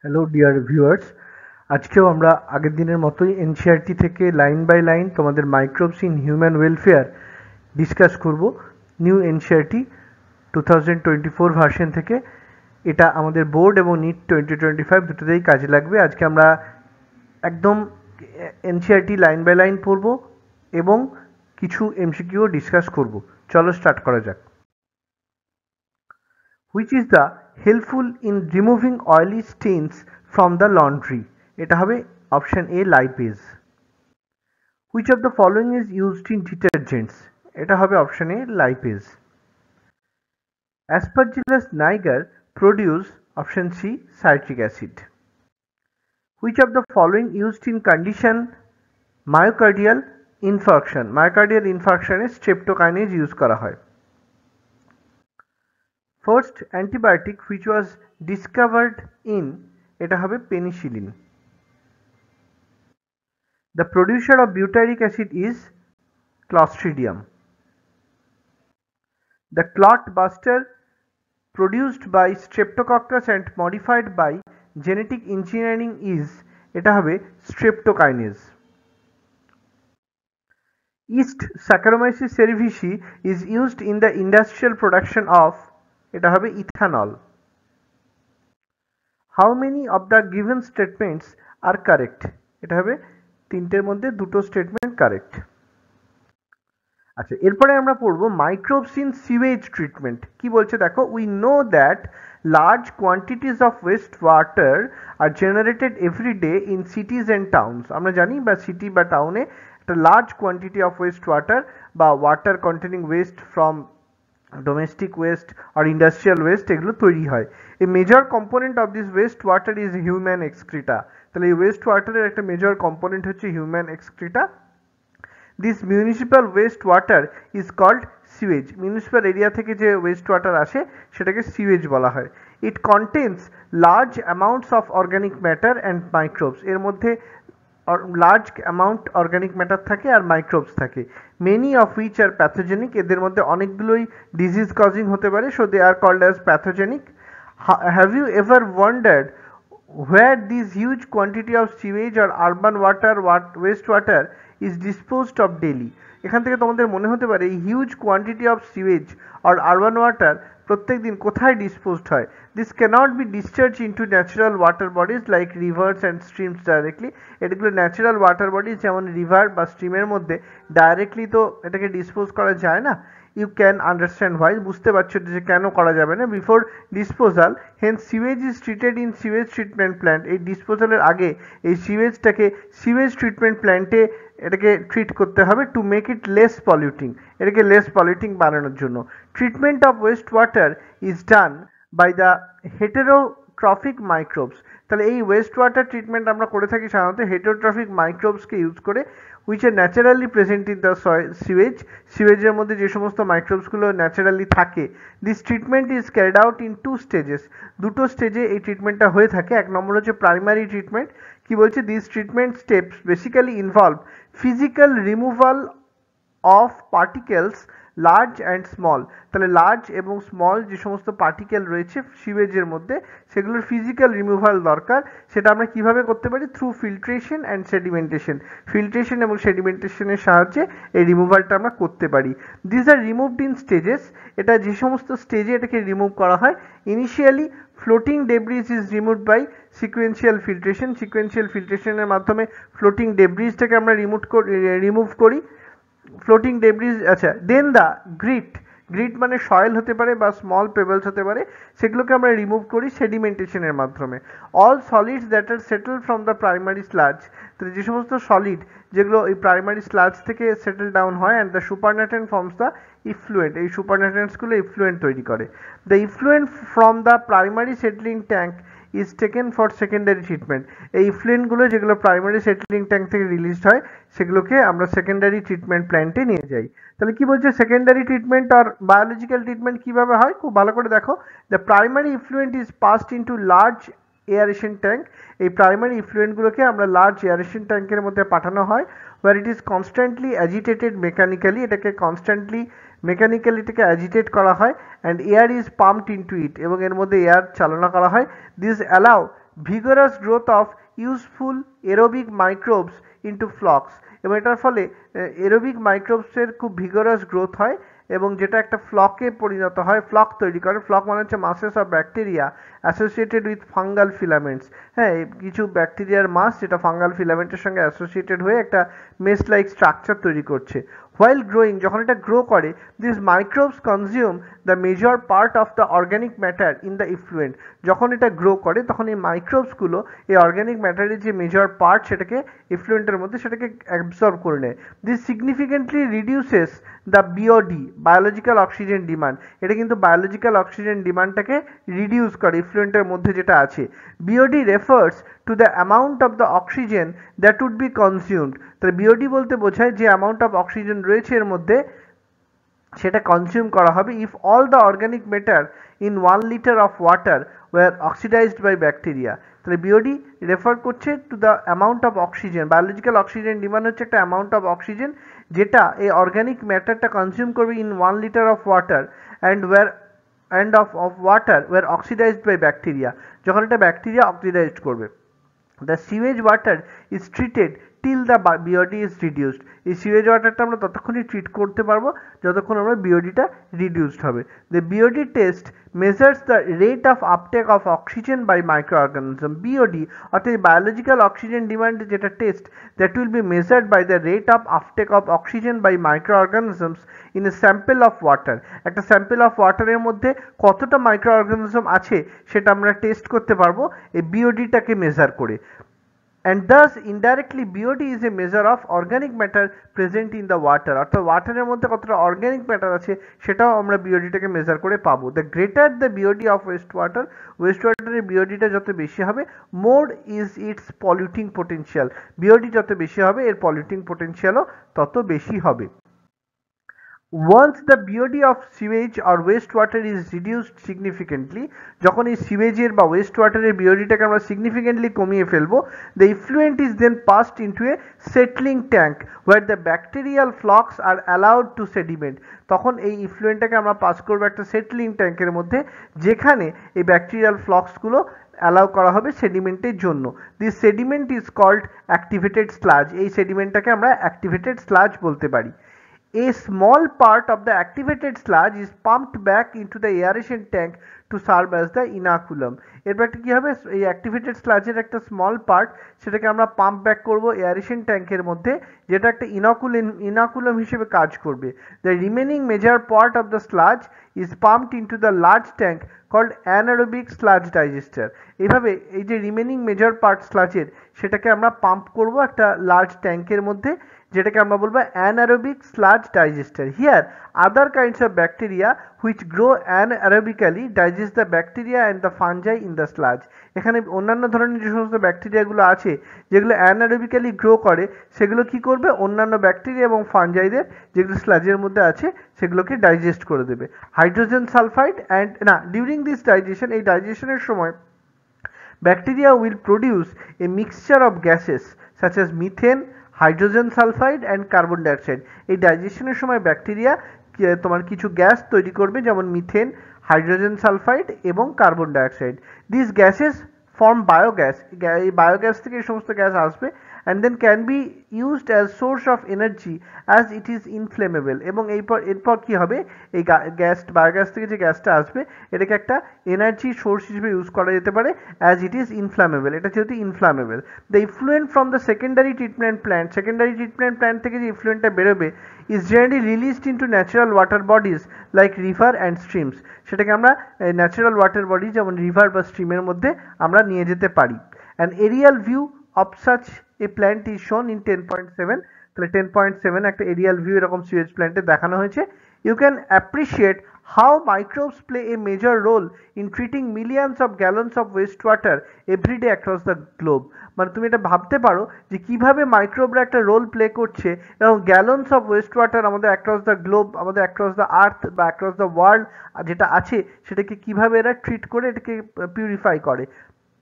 Hello dear viewers, আজকেও আমরা আগের দিনের মতোই এনসিইআরটি থেকে লাইন বাই লাইন তোমাদের microbes in human welfare discuss করব। নিউ এনসিইআরটি 2024 ভার্সন থেকে। এটা আমাদের বোর্ড এবং নিট 2025 দুটোতেই কাজে লাগবে। আজকে আমরা একদম এনসিইআরটি লাইন বাই লাইন পড়ব এবং কিছু এমসিকিউ ডিসকাস করব। চলো স্টার্ট করা যাক। Which is the helpful in removing oily stains from the laundry? এটা হবে option A lipase. Which of the following is used in detergents? এটা হবে option A lipase. Aspergillus niger produce option C citric acid. Which of the following used in condition myocardial infarction? Myocardial infarction A streptokinase use করা হয়। First antibiotic which was discovered in এটা হবে penicillin. The producer of butyric acid is Clostridium. The clot buster produced by Streptococcus and modified by genetic engineering is এটা হবে streptokinase. Yeast Saccharomyces cerevisiae is used in the industrial production of এটা হবে ethanol. How many of the given statements are correct? এটা হবে তিনটের মধ্যে দুটো statement correct. আচ্ছা, এরপরে আমরা পড়বো মাইক্রোবস ইন সিওয়েজ ট্রিটমেন্ট। কি বলছে দেখো, we know that large quantities of waste water are generated every day in cities and towns. আমরা জানি বা সিটি বা টাউনে একটা large quantity of waste water বা water containing waste from domestic waste আর ইন্ডাস্ট্রিয়াল ওয়েস্ট এগুলো তৈরি হয়। A major component of this waste water is human excreta. তাহলে এই ওয়েস্ট ওয়াটারের একটা মেজর কম্পোনেন্ট হচ্ছে human excreta. This municipal waste water is called sewage. Municipal area থেকে যে ওয়েস্ট ওয়াটার আসে সেটাকে সিওয়েজ বলা হয়। It contains large amounts of organic matter and microbes. এর মধ্যে লার্জ অ্যামাউন্ট অর্গানিক ম্যাটার থাকে আর মাইক্রোবস থাকে। Many of which are pathogenic. এদের মধ্যে অনেকগুলোই ডিজিজ কজিং হতে পারে, so they are called as pathogenic. Have you ever wondered where this huge quantity of sewage or urban waste water is disposed of daily? এখান থেকে তোমাদের মনে হতে পারে এই হিউজ কোয়ান্টিটি অফ সিওয়েজ আর আরবান ওয়াটার প্রত্যেক দিন কোথায় ডিসপোজড হয়। This cannot be discharged into natural water bodies like rivers and streams directly. এগুলো ন্যাচারাল ওয়াটার বডিজ যেমন রিভার বা স্ট্রিমের মধ্যে ডাইরেক্টলি তো এটাকে ডিসপোজ করা যায় না। ইউ ক্যান আন্ডারস্ট্যান্ড হোয়াই, বুঝতে পারছো যে কেন করা যাবে না। Before disposal hence sewage is treated in sewage treatment plant. এই ডিসপোজালের আগে এই সিওয়েজটাকে সিওয়েজ ট্রিটমেন্ট প্ল্যান্টে এটাকে ট্রিট করতে হবে to make it less polluting, এটাকে লেস পলিউটিং বানানোর জন্য। Treatment of waste water is done by the heterotrophic microbes. তাহলে এই ওয়েস্ট ওয়াটার ট্রিটমেন্ট আমরা করে থাকি সাধারণত হেটেরোট্রফিক মাইক্রোবসকে ইউজ করে, which are naturally present in the sewage. সিওয়েজের মধ্যে যে সমস্ত মাইক্রোবসগুলো ন্যাচারালি থাকে। This treatment is carried out in two stages. দুটো স্টেজে এই ট্রিটমেন্টটা হয়ে থাকে। এক নম্বর হচ্ছে প্রাইমারি ট্রিটমেন্ট। কি বলছে, this treatment steps basically involve physical removal of particles large and small. তাহলে লার্জ এবং স্মল যে সমস্ত পার্টিকেল রয়েছে সিওয়েজের মধ্যে সেগুলোর ফিজিক্যাল রিমুভাল দরকার। সেটা আমরা কিভাবে করতে পারি? Through filtration and sedimentation. Filtration এবং সেডিমেন্টেশনের সাহায্যে এই রিমুভালটা আমরা করতে পারি। This are removed in stages. এটা যে সমস্ত স্টেজে এটাকে রিমুভ করা হয়। Initially floating debris is removed by sequential filtration. Sequential ফিল্ট্রেশনের মাধ্যমে ফ্লোটিং ডেব্রিজটাকে আমরা রিমুভ করি। ফ্লোটিং ডেব্রিজ, আচ্ছা। দেন দ্য গ্রিট মানে সয়েল হতে পারে বা স্মল পেবলস হতে পারে, সেগুলোকে আমরা রিমুভ করি সেডিমেন্টেশনের মাধ্যমে। All solids that are settle from the primary sludge. তো যে সমস্ত সলিড যেগুলো এই প্রাইমারি স্লাজ থেকে সেটেল ডাউন হয়, and the supernatant forms the effluent. এই সুপারন্যাটেন্টসগুলো ইফ্লুয়েন্ট তৈরি করে। The effluent from the primary settling tank is taken for secondary treatment. এই ইফ্লুয়েন্টগুলো যেগুলো প্রাইমারি সেটলিং ট্যাঙ্ক থেকে রিলিজড হয় সেগুলোকে আমরা সেকেন্ডারি ট্রিটমেন্ট প্ল্যান্টে নিয়ে যাই। তাহলে কি বলছে, সেকেন্ডারি ট্রিটমেন্ট আর বায়োলজিক্যাল ট্রিটমেন্ট কিভাবে হয় খুব ভালো করে দেখো। The primary effluent is passed into large aeration tank. এই প্রাইমারি ইফ্লুয়েন্টগুলোকে আমরা লার্জ এয়ারেশন ট্যাঙ্কের মধ্যে পাঠানো হয়, where it is constantly agitated mechanically। এটাকে কনস্ট্যান্টলি মেকানিক্যালি এটাকে অ্যাজিটেট করা হয়, and air is pumped into ইট, এবং এর মধ্যে এয়ার চালনা করা হয়। This allow vigorous growth of useful aerobic microbes into flocks, এবং এটার ফলে এরোবিক মাইক্রোবসের খুব ভিগোরাস গ্রোথ হয় এবং যেটা একটা ফ্লকে পরিণত হয়, ফ্লক তৈরি করে। ফ্লক মানে হচ্ছে মাসেস of bacteria associated with fungal filaments. হ্যাঁ, কিছু ব্যাকটেরিয়ার মাস যেটা ফাঙ্গাল ফিলামেন্টের সঙ্গে অ্যাসোসিয়েটেড হয়ে একটা মেস লাইক স্ট্রাকচার তৈরি করছে। হোয়াইল গ্রোয়িং, যখন এটা গ্রো করে, this microbes consume the major part of the organic matter in the effluent. যখন এটা গ্রো করে তখন এই মাইক্রোবসগুলো এই অর্গ্যানিক ম্যাটারের যে মেজর পার্ট সেটাকে ইফ্লুয়েন্টের মধ্যে সেটাকে অ্যাবসর্ব করে নেয়। This significantly reduces the BOD, biological oxygen demand. এটা কিন্তু বায়োলজিক্যাল অক্সিজেন ডিমান্ডটাকে রিডিউস করে ইফ্লুয়েন্টের মধ্যে যেটা আছে। BOD refers to the amount of the oxygen that would be consumed. তাহলে বিওডি বলতে বোঝায় যে অ্যামাউন্ট অফ অক্সিজেন রয়েছে এর মধ্যে সেটা কনজিউম করা হবে if all the organic matter in 1 litre of water were oxidised by bacteria. তাহলে বিওডি রেফার করছে to the amount of oxygen. Biological oxygen demand হচ্ছে একটা অ্যামাউন্ট অফ অক্সিজেন যেটা এই অর্গ্যানিক ম্যাটারটা কনজিউম করবে in 1 litre of water and of water were oxidised by bacteria, যখন এটা ব্যাকটেরিয়া অক্সিডাইজড করবে। The sewage water is treated till the BOD is reduced. এই সিওয়েজ ওয়াটারটা আমরা ততক্ষণই ট্রিট করতে পারবো যতক্ষণ আমরা বিওডিটা রিডিউসড হবে। The BOD test measures the rate of uptake of oxygen by microorganism. BOD অর্থাৎ বায়োলজিক্যাল অক্সিজেন ডিমান্ড যেটা test, that will be measured by the rate of uptake of oxygen by microorganisms in a sample of water. একটা sample of ওয়াটারের মধ্যে কতটা microorganism আছে সেটা আমরা test করতে পারবো এই বিওডিটাকে মেজার করে। And thus indirectly BOD is a measure of organic matter present in the water. অর্থাৎ ওয়াটারের মধ্যে কতটা অর্গানিক ম্যাটার আছে সেটাও আমরা বিওডিটাকে মেজার করে পাবো। The greater the BOD of waste ওয়াটারের বিওডিটা যত বেশি হবে, more is its polluting potential. BOD যত বেশি হবে এর পলিউটিং পোটেনশিয়ালও তত বেশি হবে। Once the BOD of sewage or wastewater is reduced significantly, যখন এই সিওয়েজের বা ওয়েস্ট ওয়াটারের বিওডিটাকে আমরা সিগনিফিকেন্টলি কমিয়ে ফেলবো, the effluent is then passed into a settling tank where the bacterial flocks are allowed to sediment. তখন এই ইফ্লুয়েন্টটাকে আমরা পাস করবো একটা সেটলিং ট্যাঙ্কের মধ্যে যেখানে এই ব্যাকটেরিয়াল ফ্লক্সগুলো অ্যালাউ করা হবে সেডিমেন্টের জন্য। This sediment is called activated sludge. এই সেডিমেন্টটাকে আমরা অ্যাক্টিভেটেড স্লাজ বলতে পারি। A small part of the activated sludge is pumped back into the aeration tank to serve as the inoculum. এরপর কি হবে, এই অ্যাক্টিভেটেড স্লাজের একটা স্মল পার্ট সেটাকে আমরা পাম্প ব্যাক করব এয়ারেশন ট্যাঙ্কের মধ্যে, যেটা একটা ইনোকুলাম হিসেবে কাজ করবে। The remaining major part of the sludge is pumped into the large tank called anaerobic sludge digester. এইভাবে এই যে রিমেনিং মেজর পার্ট স্লাজের সেটাকে আমরা পাম্প করব একটা লার্জ ট্যাঙ্কের মধ্যে, যেটাকে আমরা বলবো anaerobic sludge digester. Here other kinds of bacteria which grow anaerobically digest the bacteria and the fungi in the sludge. এখানে অন্যান্য ধরনের যে সমস্ত ব্যাকটেরিয়াগুলো আছে যেগুলো অ্যানারোবিক্যালি গ্রো করে সেগুলো কি করবে, অন্যান্য ব্যাকটেরিয়া এবং ফানজাইদের যেগুলো স্লাজের মধ্যে আছে সেগুলোকে ডাইজেস্ট করে দেবে। Hydrogen sulphide and during this digestion, এই ডাইজেশনের সময় bacteria will produce a mixture of gases such as methane, hydrogen sulphide and carbon dioxide. এই ডাইজেশনের সময় ব্যাকটেরিয়া তোমার কিছু গ্যাস তৈরি করবে যেমন মিথেন, হাইড্রোজেন সালফাইড এবং carbon dioxide. This gases form biogas. এই বায়োগ্যাস থেকে এই সমস্ত গ্যাস আসবে and then can be used as source of energy as it is inflammable। এবং এরপর কি হবে, এই বায়োগ্যাস থেকে যে গ্যাসটা আসবে এটাকে একটা এনার্জি সোর্স হিসেবে ইউজ করা যেতে পারে as it is inflammable। এটা যেহেতু inflammable. The effluent from the secondary treatment plant থেকে যে ইফ্লুয়েন্টটা বেরোবে is generally released into natural water bodies like river and streams। সেটাকে আমরা ন্যাচারাল ওয়াটার বডি যেমন রিভার বা স্ট্রিমের মধ্যে আমরা নিয়ে যেতে পারি। An aerial view of such a plant is shown in 10.7। তাহলে 10.7 একটা এরিয়াল ভিউ এরকম সিওয়েজ প্ল্যান্টে দেখানো হয়েছে। You can appreciate how microbes play a major role in treating millions of gallons of wastewater every day across the globe। মানে তুমি এটা ভাবতে পারো যে কিভাবে মাইক্রোবরা একটা রোল প্লে করছে এবং গ্যালনস অফ ওয়েস্ট ওয়াটার আমাদের অ্যাক্রস দ্য গ্লোব, আমাদের অ্যাক্রস দ্য আর্থ বা অ্যাক্রস দ্য ওয়ার্ল্ড যেটা আছে সেটাকে কিভাবে এরা ট্রিট করে এটাকে পিউরিফাই করে,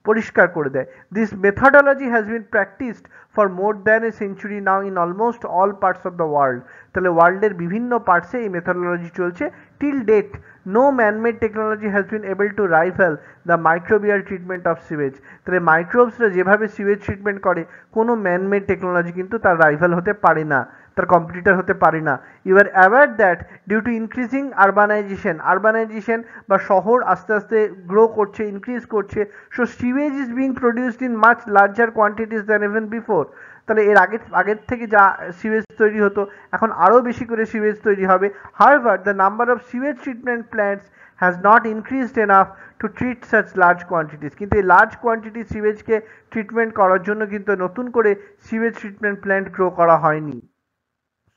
পরিষ্কার করে দেয়। This methodology has been practised for more than a century now in almost all parts of the world. তাহলে ওয়ার্ল্ডের বিভিন্ন পার্টসে এই মেথডোলজি চলছে till date no man-made technology has been able to rival the microbial treatment of sewage. তাহলে মাইক্রোবসরা যেভাবে sewage treatment করে কোনো man-made technology কিন্তু তার রাইভাল হতে পারে না, তার কম্পিটিটর হতে পারে না। You are aware that due to increasing urbanisation বা শহর আস্তে আস্তে গ্রো করছে, ইনক্রিজ করছে, so sewage is being produced in much larger quantities than even before. তাহলে এর আগের থেকে যা সিওয়েজ তৈরি হতো এখন আরও বেশি করে সিওয়েজ তৈরি হবে। However the number of sewage treatment plants has not increased enough to treat such large quantities. কিন্তু এই লার্জ কোয়ান্টিটি সিওয়েজকে ট্রিটমেন্ট করার জন্য কিন্তু নতুন করে সিওয়েজ ট্রিটমেন্ট প্ল্যান্ট গ্রো করা হয়নি।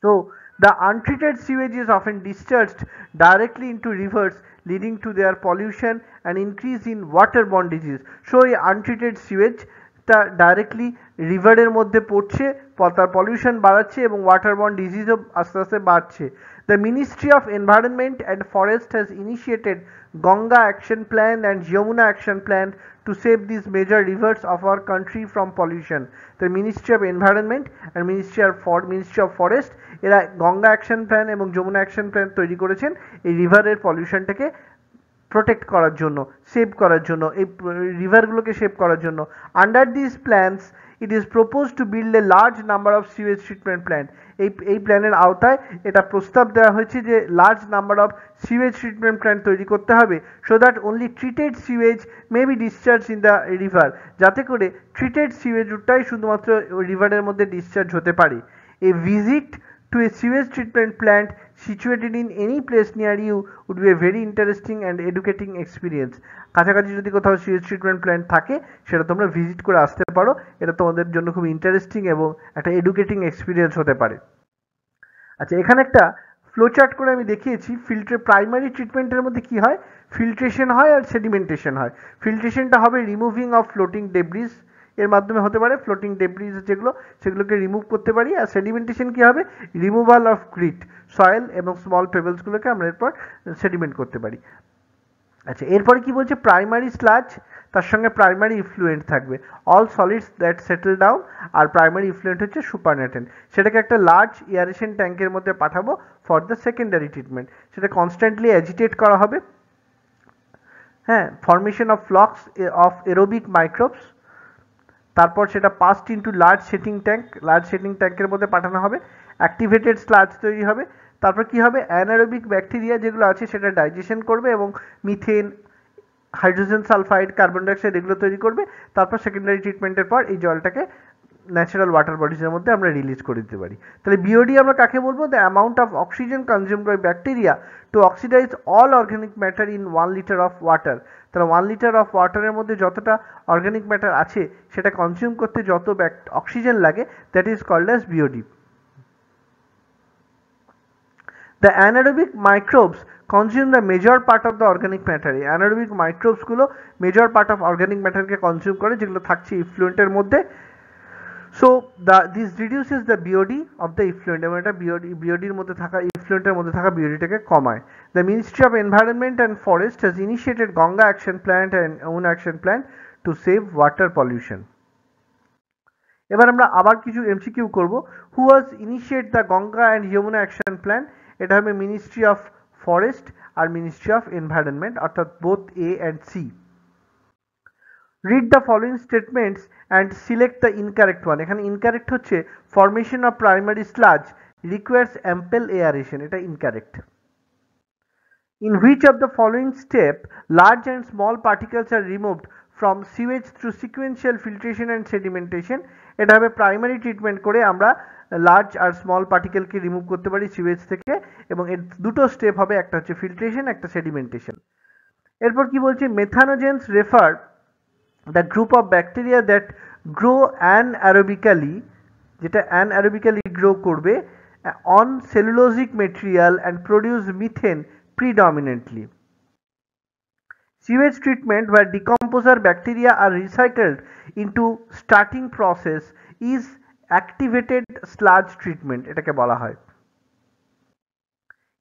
So the untreated sewage is often discharged directly into rivers, leading to their pollution and increase in waterborne disease. So এই untreated sewage টা ডাইরেক্টলি রিভারের মধ্যে পড়ছে, তার পলিউশন বাড়াচ্ছে এবং ওয়াটারবর্ন ডিজিজও আস্তে আস্তে বাড়ছে। The Ministry of Environment and Forest has initiated Ganga Action Plan and Yamuna Action Plan to save these major rivers of our country from pollution. The Ministry of Environment and Ministry of Forest এরা Ganga action plan এবং Jamuna action plan তৈরি করেছেন এই রিভারের পলিউশনটাকে protect করার জন্য, save করার জন্য, এই রিভারগুলোকে সেভ করার জন্য। Under this plans it is propose to build a large number of sewage treatment plant. এই প্ল্যানের আওতায় এটা প্রস্তাব দেওয়া হয়েছে যে large number of sewage treatment plant তৈরি করতে হবে, so that only treated sewage may be discharge in the river, যাতে করে ট্রিটেড সিওয়েজটাই শুধুমাত্র রিভারের মধ্যে ডিসচার্জ হতে পারে। A visit to a sewage treatment plant situated in any place near you would be a very interesting and educating experience. কাছাকাছি যদি কোথাও sewage treatment plant থাকে সেটা তোমরা ভিজিট করে আসতে পারো, এটা তোমাদের জন্য খুব ইন্টারেস্টিং এবং একটা এডুকেটিং এক্সপিরিয়েন্স হতে পারে। আচ্ছা, এখানে একটা ফ্লোচার্ট করে আমি দেখিয়েছি প্রাইমারি ট্রিটমেন্টের মধ্যে কি হয়, ফিল্ট্রেশন হয় আর সেডিমেন্টেশন হয়। ফিল্ট্রেশনটা হবে রিমুভিং অফ ফ্লোটিং ডেব্রিজ, এর মাধ্যমে হতে পারে ফ্লোটিং ডেব্রিজ সেগুলোকে রিমুভ করতে পারি। আর সেডিমেন্টেশন কি হবে, রিমুভাল অফ গ্রিট, সয়েল এবং স্মল পেবলসগুলোকে আমরা এরপর সেডিমেন্ট করতে পারি। আচ্ছা, এরপরে কি বলছে, প্রাইমারি স্লাজ, তার সঙ্গে প্রাইমারি ইফ্লুয়েন্ট থাকবে, all solids that settle down. আর প্রাইমারি ইফ্লুয়েন্ট হচ্ছে সুপারনেটেন্ট, সেটাকে একটা লার্জ এয়ারেশন ট্যাঙ্কের মধ্যে পাঠাবো ফর দ্য সেকেন্ডারি ট্রিটমেন্ট। সেটা কনস্ট্যান্টলি অ্যাজিটেট করা হবে, হ্যাঁ, formation of flocs of aerobic microbes. তারপর সেটা পাস্ট ইনটু লার্জ সেটিং ট্যাঙ্কের মধ্যে পাঠানো হবে, অ্যাক্টিভেটেড স্লাজ তৈরি হবে। তারপর কি হবে, অ্যানারোবিক ব্যাকটেরিয়া যেগুলো আছে সেটা ডাইজেশন করবে এবং methane, hydrogen sulphide, carbon dioxide এগুলো তৈরি করবে। তারপর সেকেন্ডারি ট্রিটমেন্টের পর এই জলটাকে ন্যাচারাল ওয়াটার বডিজের মধ্যে আমরা রিলিজ করে দিতে পারি। তাহলে বিওডি আমরা কাকে বলবো, the amount of oxygen consumed by bacteria to oxidise all organic matter in 1 litre of water. তাহলে 1 লিটার অফ ওয়াটারের মধ্যে যতটা অর্গানিক ম্যাটার আছে সেটা কনজিউম করতে যত অক্সিজেন লাগে, that is called as BOD. The anaerobic microbes consume the major part of the organic matter. anaerobic microbes গুলো major part of organic matter K consume করে, যেগুলো থাকছে effluent এর মধ্যে। So this reduces the BOD of the effluent, এবং এটা BOD এর মধ্যে থাকা, effluent এর মধ্যে থাকা BOD টাকে কমায়। The Ministry of Environment and Forest has initiated Ganga Action Plan and Yamuna Action Plan to save water pollution. এবার আমরা আবার কিছু MCQ করব। Who has initiated the Ganga and Yamuna Action Plan? এটা হবে মিনিস্ট্রি অফ ফরেস্ট আর ministry of environment, অর্থাৎ both A and C. Read the following statements and select the incorrect one. এখানে ইনকারেক্ট হচ্ছে formation of primary sludge requires ample aeration, এটা incorrect. In which of the following step large and small particles are removed from sewage through sequential filtration and sedimentation. এটা হবে primary treatment করে আমরা large আর small পার্টিকেলকে remove করতে পারি sewage থেকে, এবং এর দুটো স্টেপ হবে, একটা হচ্ছে ফিল্ট্রেশন, একটা সেডিমেন্টেশন। এরপর কি বলছে, methanogens refer the group of bacteria that grow anaerobically, যেটা অ্যানঅ্যারোবিক্যালি গ্রো করবে on cellulosic material and produce methane predominantly. Sewage treatment where decomposer bacteria are recycled into starting process is activated sludge treatment, এটাকে বলা হয়।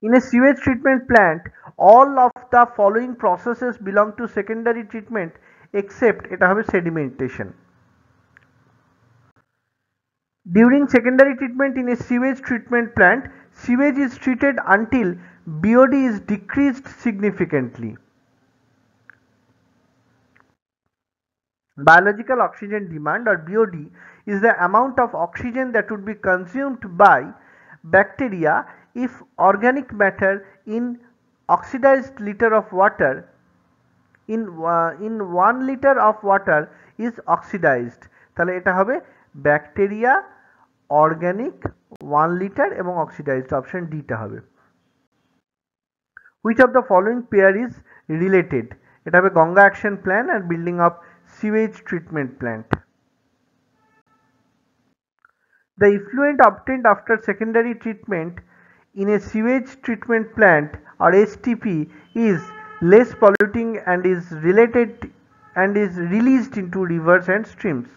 In a sewage treatment plant, all of the following processes belong to secondary treatment except এটা হবে sedimentation. During secondary treatment in a sewage treatment plant, sewage is treated until BOD is decreased significantly. Biological oxygen demand, or BOD, is the amount of oxygen that would be consumed by bacteria if organic matter in oxidized liter of water in 1 liter of water is oxidized. তাহলে এটা হবে bacteria, organic 1 litre এবং oxidised, option D টা হবে। Which of the following pair is related? এটা হবে Ganga action plan and building of sewage treatment plant. The effluent obtained after secondary treatment in a sewage treatment plant, or STP, is less polluting and is related and is released into rivers and streams.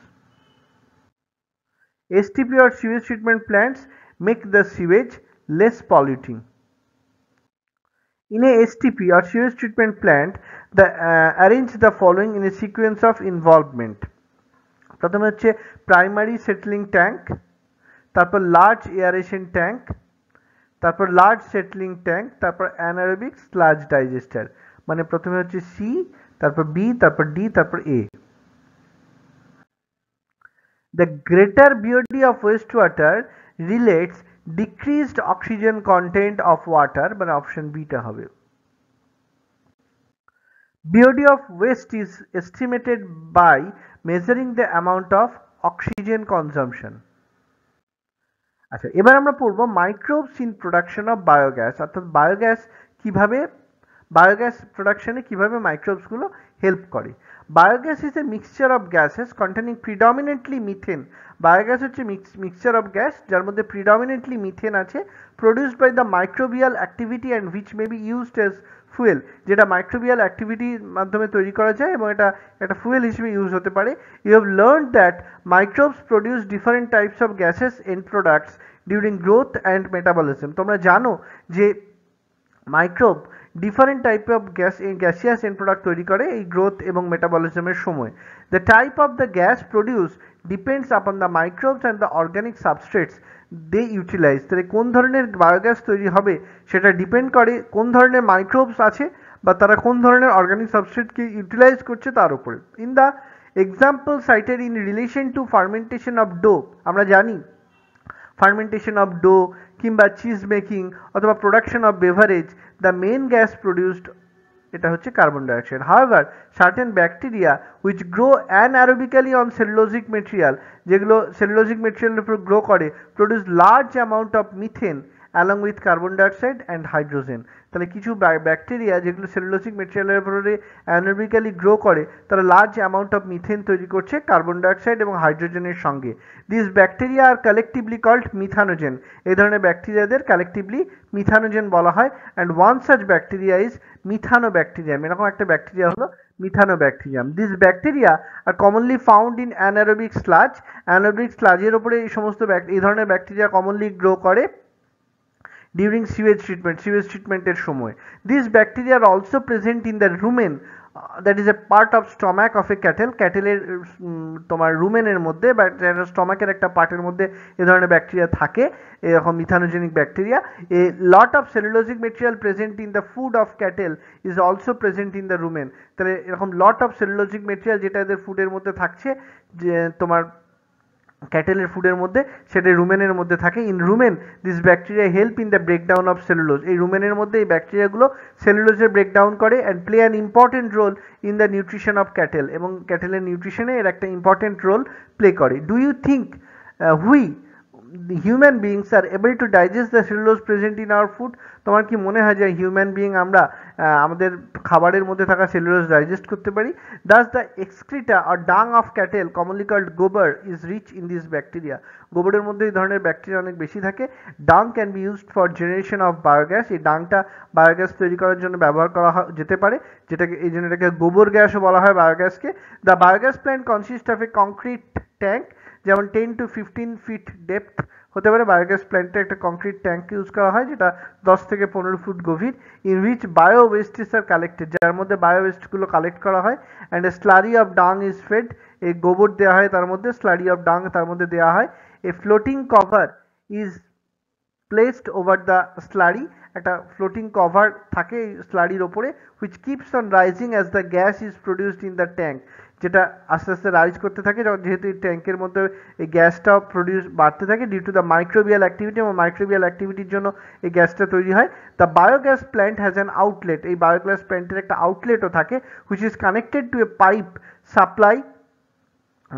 STP or sewage treatment plants make the sewage less polluting. In a STP or sewage treatment plant, arrange the following in a sequence of involvement. প্রথমে হচ্ছে primary settling tank, তারপর large aeration tank, তারপর large settling tank, তারপর anaerobic sludge digester. মানে প্রথমে হচ্ছে C, তারপর B, তারপর ডি, তারপর এ। The greater BOD of wastewater relates decreased oxygen content of water, মানে অপশন বি টা হবে। BOD of waste is estimated by measuring the amount of oxygen consumption. আচ্ছা, এবার আমরা পড়বো microbes in production of biogas, অর্থাৎ biogas প্রোডাকশনে কিভাবে মাইক্রোবস গুলো হেল্প করে। Biogas is a mixture of gases containing predominantly methane. Biogas হচ্ছে মিক্সচার অফ গ্যাস যার মধ্যে প্রিডমিনেন্টলি মিথেন আছে, produced by the microbial activity and which may be used as fuel, যেটা মাইক্রোবিয়াল অ্যাক্টিভিটির মাধ্যমে তৈরি করা যায় এবং এটা একটা ফুয়েল হিসেবে ইউজ হতে পারে। You have learned that microbes produce different types of gases end products during growth and metabolism. তোমরা জানো যে microbe different type of gaseous end product তৈরি করে এই গ্রোথ এবং মেটাবলিজমের সময়। The type of the gas produce depends upon the microbes and the organic substrates they utilise. তাহলে কোন ধরনের বায়োগ্যাস তৈরি হবে সেটা ডিপেন্ড করে কোন ধরনের মাইক্রোবস আছে বা তারা কোন ধরনের অর্গানিক সাবস্ট্রেটকে ইউটিলাইজ করছে তার উপরে। In the example cited in relation to fermentation of dough, আমরা জানি ফার্মেন্টেশন অফ ডো কিংবা চিজ মেকিং অথবা production of beverage, the main gas produced এটা হচ্ছে carbon dioxide. However certain bacteria which grow anaerobically on cellulosic material, যেগুলো cellulosic মেটেরিয়ালের উপর grow করে, produce large amount of methane along with carbon dioxide and hydrogen. তাহলে কিছু bacteria যেগুলো cellulosic মেটেরিয়ালের উপরে অ্যানারোবিক্যালি গ্রো করে তারা লার্জ অ্যামাউন্ট অফ মিথেন তৈরি করছে কার্বন ডাইঅক্সাইড এবং হাইড্রোজেনের সঙ্গে। This bacteria are collectively called methanogen. এই ধরনের ব্যাকটেরিয়াদের কালেকটিভলি মিথানোজেন বলা হয়। And one such bacteria is methanobacterium. এরকম একটা ব্যাকটেরিয়া হলো methanobacterium. This bacteria are commonly found in anaerobic sludge. Anaerobic স্লাজের উপরে এই সমস্ত এই ধরনের ব্যাকটেরিয়া কমনলি গ্রো করে during sewage treatment এর সময়। These bacteria are also present in the rumen, that is a part of stomach of a cattle. ক্যাটেলের তোমার রুমেনের মধ্যে বা স্টমাকের একটা পার্টের মধ্যে এই ধরনের ব্যাকটেরিয়া থাকে, এরকম methanogenic bacteria. A lot of cellulosic material present in the food of cattle is also present in the rumen. তাহলে এরকম লট অফ সেলুলোজিক মেটেরিয়াল যেটা এদের ফুডের মধ্যে থাকছে, যে তোমার ক্যাটেলের ফুডের মধ্যে, সেটা রুমেনের মধ্যে থাকে। In rumen this bacteria help in the breakdown of cellulose. এই রুমেনের মধ্যে এই ব্যাকটেরিয়াগুলো সেলুলোজের ব্রেকডাউন করে and play an important role in the nutrition of cattle, এবং ক্যাটেলের নিউট্রিশনে এর একটা ইম্পর্টেন্ট রোল প্লে করে। Do you think human beings are able to digest the cellulose present in our food? তোমার কি মনে হয় যে হিউম্যান বিং আমরা আমাদের খাবারের মধ্যে থাকা সেলুলোজ ডাইজেস্ট করতে পারি? Das the excreta or dung of cattle commonly called gobar is rich in this bacteria. গোবরের মধ্যে এই ধরনের ব্যাকটেরিয়া অনেক বেশি থাকে। Dung can be used for generation of biogas. এই ডাংটা বায়োগ্যাস তৈরি করার জন্য ব্যবহার করা যেতে পারে, যেটাকে এই জন্য এটাকে গোবর গ্যাসও বলা হয় বায়োগ্যাসকে। The biogas plant consist of a concrete tank, যেমন 10 to 15 ফিট ডেপথ হতে পারে। বায়োগ্যাস প্ল্যান্টে একটা কংক্রিট ট্যাঙ্ক ইউজ করা হয় যেটা 10 থেকে 15 ফুট গভীর। In which bio wastes are collected, যার মধ্যে বায়ো ওয়েস্টগুলো কালেক্ট করা হয়। And a slurry of dung is fed, এই গোবর দেওয়া হয় তার মধ্যে, স্লারি অফ ডাং তার মধ্যে দেওয়া হয়। A floating cover is placed over the slurry, একটা ফ্লোটিং কভার থাকে এই স্লারির ওপরে, which keeps on rising as the gas is produced in the tank, যেটা আস্তে আস্তে রাইজ করতে থাকে যেহেতু এই ট্যাঙ্কের মধ্যে এই গ্যাসটা বাড়তে থাকে due to the microbial activity, এবং মাইক্রোবিয়াল অ্যাক্টিভিটির জন্য এই গ্যাসটা তৈরি হয়। The biogas plant has an outlet, এই বায়োগ্যাস প্ল্যান্টের একটা আউটলেটও থাকে, which is connected to a pipe supply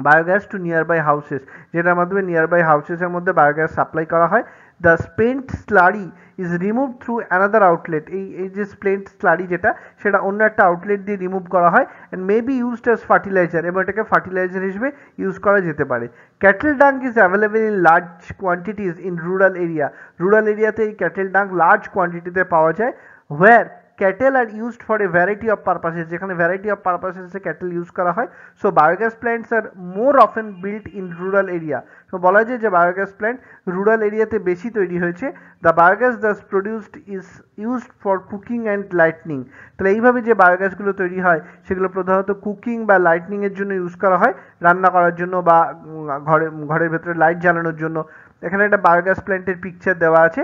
biogas to nearby houses, যেটার মাধ্যমে নিয়ারবাই হাউসেসের মধ্যে বায়োগ্যাস সাপ্লাই করা হয়। The spent slurry is remove through another outlet, এই যে স্পেন্ট স্লারি যেটা সেটা অন্য একটা আউটলেট দিয়ে রিমুভ করা হয়, and May be used as fertiliser, এবং এটাকে ফার্টিলাইজার হিসেবে ইউজ করা যেতে পারে। ক্যাটেল ডাং is available in large quantities in rural area, rural এরিয়াতে এই ক্যাটেল ডাং লার্জ কোয়ান্টিটিতে পাওয়া যায়। হোয়ার cattle are used for a variety of purposes, যেখানে variety of purposes এ cattle ইউজ করা হয়। So biogas plants are more often built in rural area, তো বলা যায় যে বায়োগ্যাস প্ল্যান্ট রুরাল এরিয়াতে বেশি তৈরি হয়েছে। The biogas Das produced is used for cooking and lightning, তাহলে এইভাবে যে বায়োগ্যাসগুলো তৈরি হয় সেগুলো প্রধানত কুকিং বা লাইটনিংয়ের জন্য ইউজ করা হয়, রান্না করার জন্য বা ঘরের ভেতরে লাইট জ্বালানোর জন্য। এখানে একটা বায়োগ্যাস প্ল্যান্টের পিকচার দেওয়া আছে।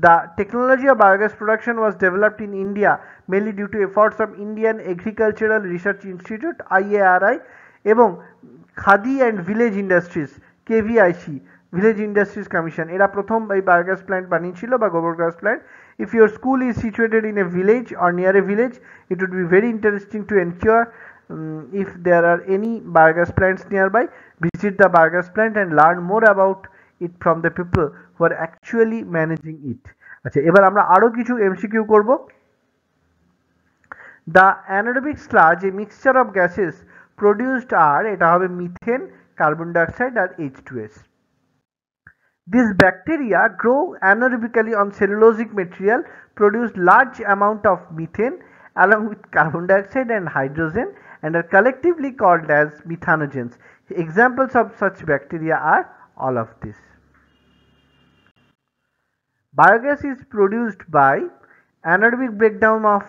The technology of biogas production was developed in India mainly due to efforts of Indian Agricultural Research Institute IARI এবং khadi and village industries KVIC village industries commission, এরা প্রথম এই বায়োগ্যাস প্ল্যান্ট বানিয়েছিল বা গোবর gas plant. If your school is situated in a village or near a village, it would be very interesting to ensure if there are any biogas plants nearby. Visit the biogas plant and learn more about it from the people who are actually managing it. আচ্ছা, এবার আমরা আরো কিছু MCQ করব। The anaerobic sludge, a mixture of gases produced are, এটা হবে methane, carbon dioxide আর H2S. These bacteria grow anaerobically on cellulosic material, produce large amount of methane along with carbon dioxide and hydrogen, and are collectively called as methanogens. Examples of such bacteria are all of this. Biogas is produced by anaerobic breakdown of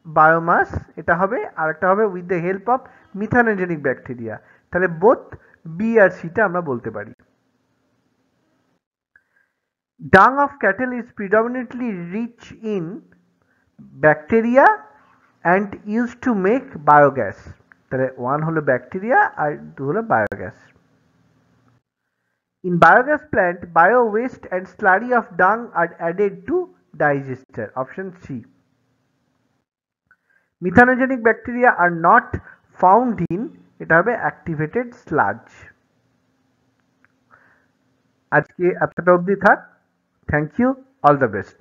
biomass, এটা হবে, আর একটা হবে with the help of methanogenic bacteria, তাহলে both B আর C টা আমরা বলতে পারি। Dung of cattle is predominantly rich in bacteria and used to make biogas, তাহলে 1 হলো ব্যাকটেরিয়া আর 2 হলো biogas. In biogas plant, bio waste and slurry of dung are added to digester, option C. Methanogenic bacteria are not found in, এটা হবে activated sludge. আজকে এতটা অবধি থাক। Thank you, all the best.